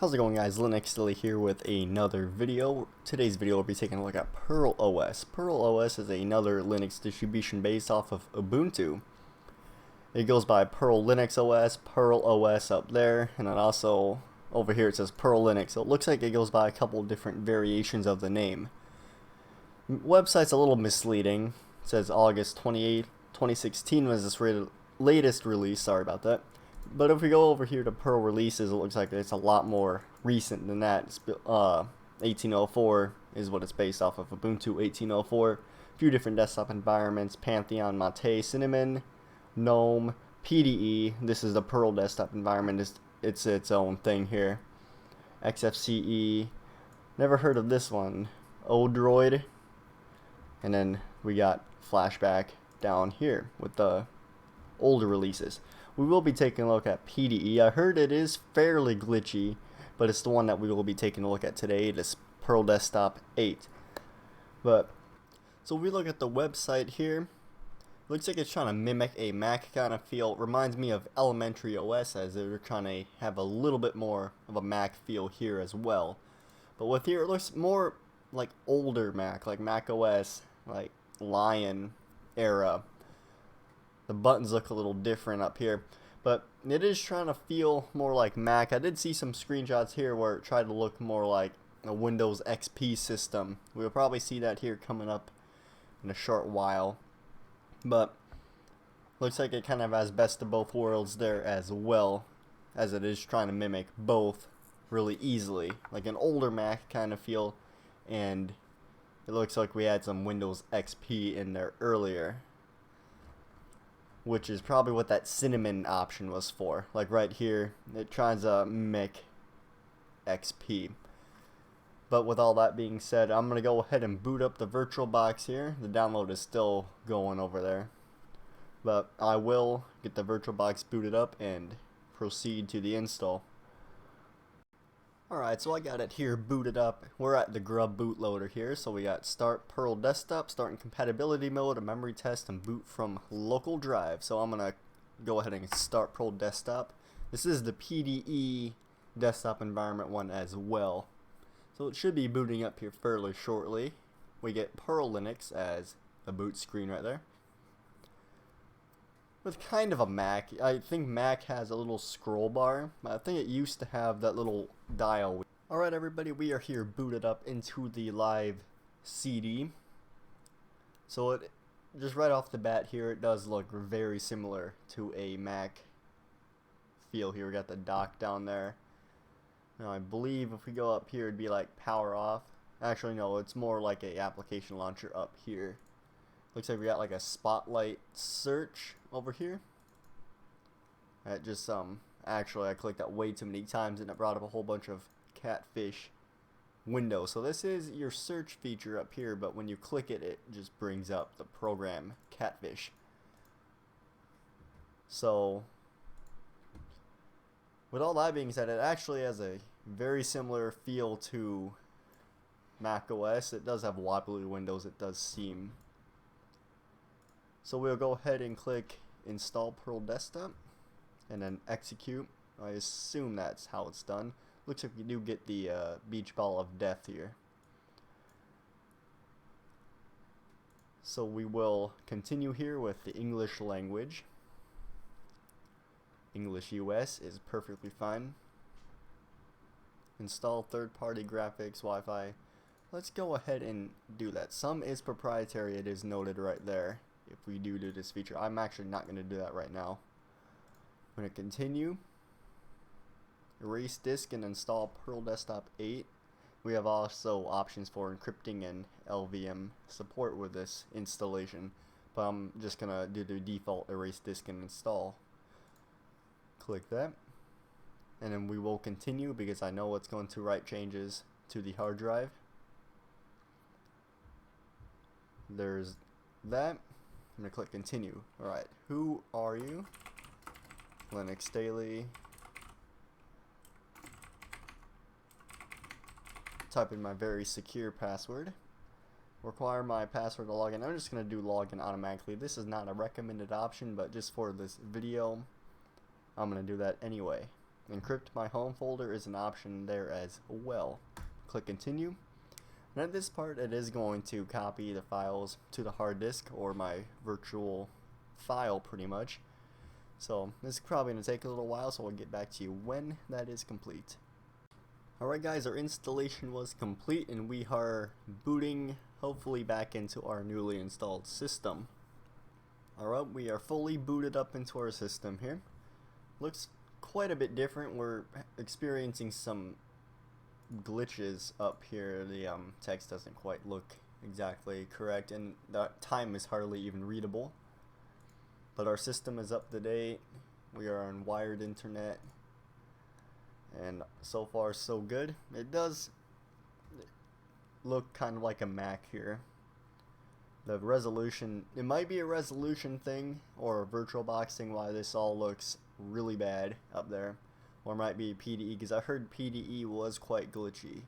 How's it going, guys? Linux Dilly here with another video. Today's video will be taking a look at Perl OS. Perl OS is another Linux distribution based off of Ubuntu. It goes by Perl Linux OS, Perl OS up there, and then also over here it says Perl Linux. So it looks like it goes by a couple different variations of the name. Website's a little misleading. It says August 28, 2016 was this latest release. Sorry about that. But if we go over here to Perl releases, it looks like it's a lot more recent than that. It's, 1804 is what it's based off of. Ubuntu 1804. A few different desktop environments: Pantheon, Mate, Cinnamon, GNOME, PDE. This is the Perl Desktop environment. It's its own thing here. XFCE. Never heard of this one. Odroid. And then we got Flashback down here with the older releases. We will be taking a look at PDE. I heard it is fairly glitchy, but it's the one that we will be taking a look at today. It is Perl Desktop 8. So we look at the website here. Looks like it's trying to mimic a Mac kind of feel. It reminds me of Elementary OS, as they're trying to have a little bit more of a Mac feel here as well. But with here, it looks more like older Mac, like macOS, like Lion era. The buttons look a little different up here, but it is trying to feel more like Mac. I did see some screenshots here where it tried to look more like a Windows XP system. We'll probably see that here coming up in a short while, but looks like it kind of has best of both worlds there as well, as it is trying to mimic both really easily, like an older Mac kind of feel, and it looks like we had some Windows XP in there earlier, which is probably what that Cinnamon option was for. Like right here, it tries to mimic XP. But with all that being said, I'm going to go ahead and boot up the VirtualBox here. The download is still going over there, but I will get the VirtualBox booted up and proceed to the install. Alright, so I got it here booted up. We're at the grub bootloader here. So we got start Perl Desktop, start in compatibility mode, a memory test, and boot from local drive. So I'm going to go ahead and start Perl Desktop. This is the PDE desktop environment one as well. So it should be booting up here fairly shortly. We get Perl Linux as a boot screen right there, with kind of a Mac. I think Mac has a little scroll bar. I think it used to have that little dial. Alright everybody, we are here booted up into the live CD. So it just right off the bat here, it does look very similar to a Mac feel here. We got the dock down there. Now I believe if we go up here, it'd be like power off. Actually no, it's more like a application launcher up here. Looks like we got like a spotlight search over here. That just actually I clicked that way too many times and it brought up a whole bunch of catfish windows. So this is your search feature up here, but when you click it, it just brings up the program catfish. So with all that being said, it actually has a very similar feel to macOS. It does have wobbly windows, it does seem. So we'll go ahead and click install Perl Desktop and then execute. I assume that's how it's done. Looks like we do get the beach ball of death here. So we will continue here with the English language. English US is perfectly fine. Install third-party graphics, Wi-Fi. Let's go ahead and do that. Some is proprietary, it is noted right there. If we do this feature, I'm actually not going to do that right now. I'm going to continue, erase disk, and install Perl Desktop 8. We have also options for encrypting and LVM support with this installation, but I'm just going to do the default erase disk and install. Click that, and then we will continue because I know it's going to write changes to the hard drive. There's that. I'm going to click continue. Alright, who are you? Linux Daily. Type in my very secure password. Require my password to log in. I'm just going to do login automatically. This is not a recommended option, but just for this video, I'm going to do that anyway. Encrypt my home folder is an option there as well. Click continue. And at this part, it is going to copy the files to the hard disk or my virtual file pretty much. So this is probably going to take a little while, so I'll get back to you when that is complete. Alright guys, our installation was complete and we are booting hopefully back into our newly installed system. Alright, we are fully booted up into our system here. Looks quite a bit different. We're experiencing some glitches up here. The text doesn't quite look exactly correct and the time is hardly even readable. But our system is up to date. We are on wired internet. And so far so good. It does look kind of like a Mac here. The resolution, it might be a resolution thing or a VirtualBox thing why this all looks really bad up there. Or it might be PDE because I heard PDE was quite glitchy.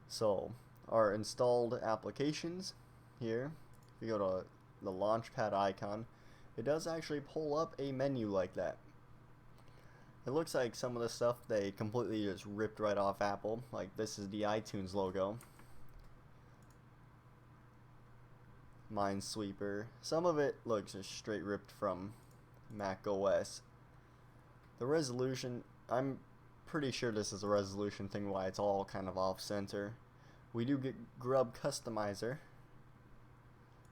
So our installed applications here, if you go to the launchpad icon, it does actually pull up a menu like that. It looks like some of the stuff they completely just ripped right off Apple. Like this is the iTunes logo. Minesweeper. Some of it looks just straight ripped from macOS. The resolution, I'm pretty sure this is a resolution thing why it's all kind of off center. We do get Grub Customizer.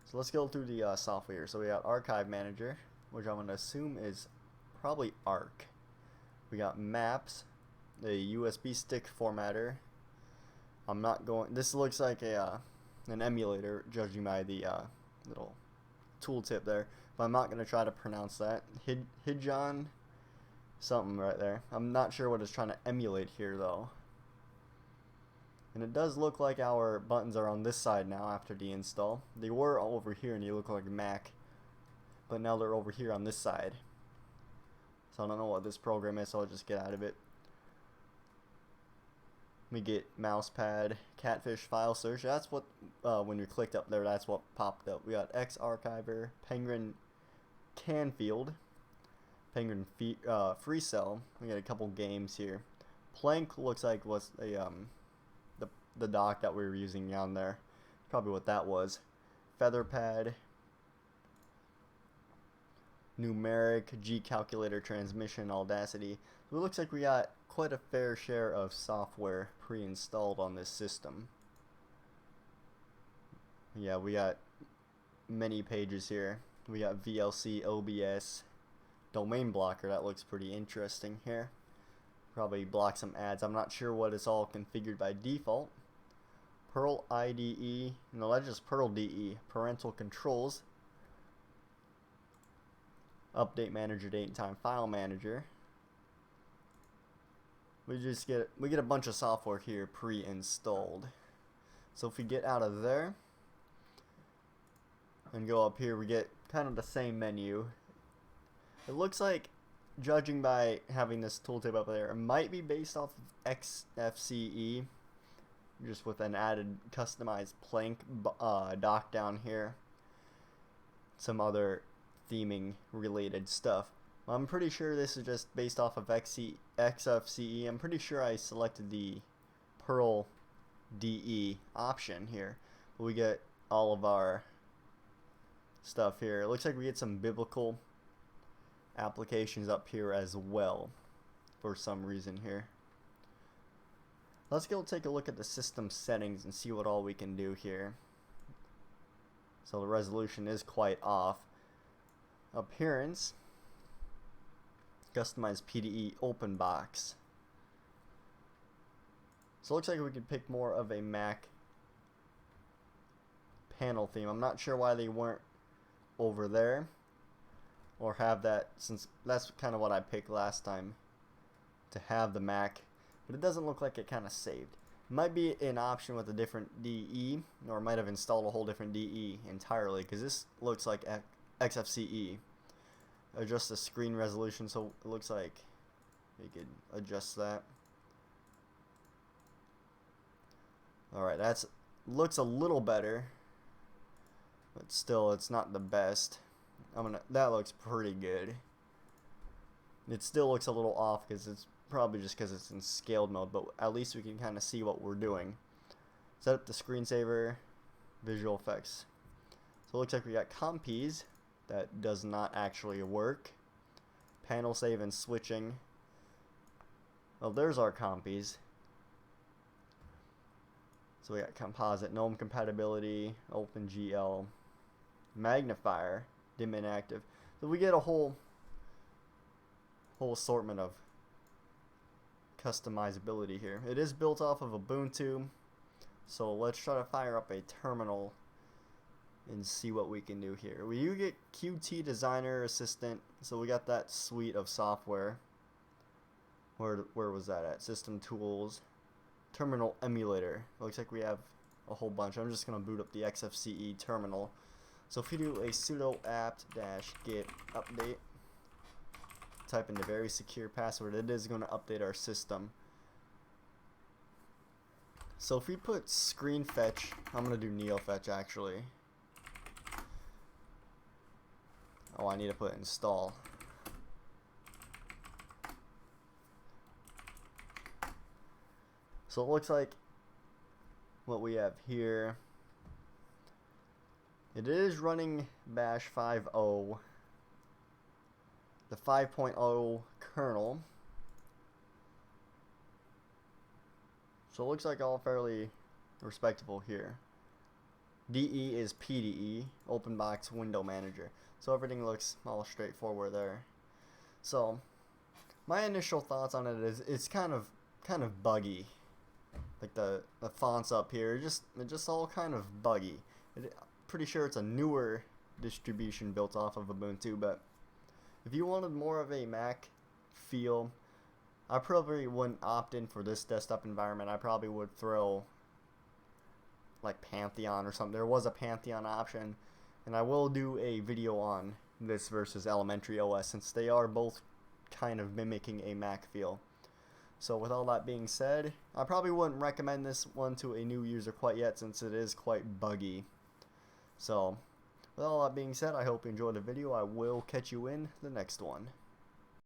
So let's go through the software. So we got Archive Manager, which I'm going to assume is probably Arc. We got Maps, a USB stick formatter. I'm not going. This looks like a an emulator, judging by the little tooltip there. But I'm not going to try to pronounce that. Hidjon, something right there. I'm not sure what it's trying to emulate here though. And it does look like our buttons are on this side now after the install. They were over here and they look like Mac, but now they're over here on this side. So I don't know what this program is, so I'll just get out of it. We get mousepad, catfish file search. That's what, when we clicked up there, that's what popped up. We got X Archiver, Penguin Canfield, Penguin Free Cell. We got a couple games here. Plank looks like was a the dock that we were using down there. Probably what that was. Featherpad, numeric, G calculator, transmission, Audacity. So it looks like we got quite a fair share of software pre-installed on this system. Yeah, we got many pages here. We got VLC, OBS, domain blocker. That looks pretty interesting here. Probably block some ads. I'm not sure what is all configured by default. Perl IDE, no, that's just Perl DE. Parental controls. Update manager, date and time, file manager. We get a bunch of software here pre-installed. So if we get out of there and go up here, we get kind of the same menu. It looks like, judging by having this tooltip up there, it might be based off of XFCE, just with an added customized Plank dock down here. Some other theming related stuff. I'm pretty sure this is just based off of XFCE. I'm pretty sure I selected the Perl DE option here. But we get all of our stuff here. It looks like we get some biblical applications up here as well for some reason here. Let's go take a look at the system settings and see what all we can do here. So the resolution is quite off. Appearance, customize PDE open box. So it looks like we could pick more of a Mac panel theme. I'm not sure why they weren't over there or have that, since that's kind of what I picked last time to have the Mac, but it doesn't look like it kind of saved. It might be an option with a different DE, or might have installed a whole different DE entirely, because this looks like XFCE. Adjust the screen resolution, so it looks like we could adjust that. Alright, that's looks a little better, but still it's not the best. That looks pretty good. It still looks a little off because it's probably just because it's in scaled mode, but at least we can kind of see what we're doing. Set up the screensaver, visual effects. So it looks like we got comps that does not actually work. Panel save and switching. Well, there's our comps. So we got composite, GNOME compatibility, OpenGL, magnifier, dim inactive. So we get a whole assortment of customizability here. It is built off of Ubuntu, so let's try to fire up a terminal and see what we can do here. You get Qt Designer Assistant, so we got that suite of software. Where was that at? System Tools, Terminal Emulator. Looks like we have a whole bunch. I'm just going to boot up the XFCE terminal. So if you do a sudo apt-get update, type in the very secure password, it is going to update our system. So if we put screen fetch, I'm going to do neofetch actually. Oh, I need to put install. So it looks like what we have here, it is running bash 5.0, the 5.0 kernel. So it looks like all fairly respectable here. DE is PDE, open box window manager. So everything looks all straightforward there. So my initial thoughts on it is it's kind of buggy. Like the fonts up here, it's just all kind of buggy. Pretty sure it's a newer distribution built off of Ubuntu, but if you wanted more of a Mac feel, I probably wouldn't opt in for this desktop environment. I probably would throw like Pantheon or something. There was a Pantheon option, and I will do a video on this versus Elementary OS since they are both kind of mimicking a Mac feel. So with all that being said, I probably wouldn't recommend this one to a new user quite yet since it is quite buggy. So with all that being said, I hope you enjoyed the video. I will catch you in the next one.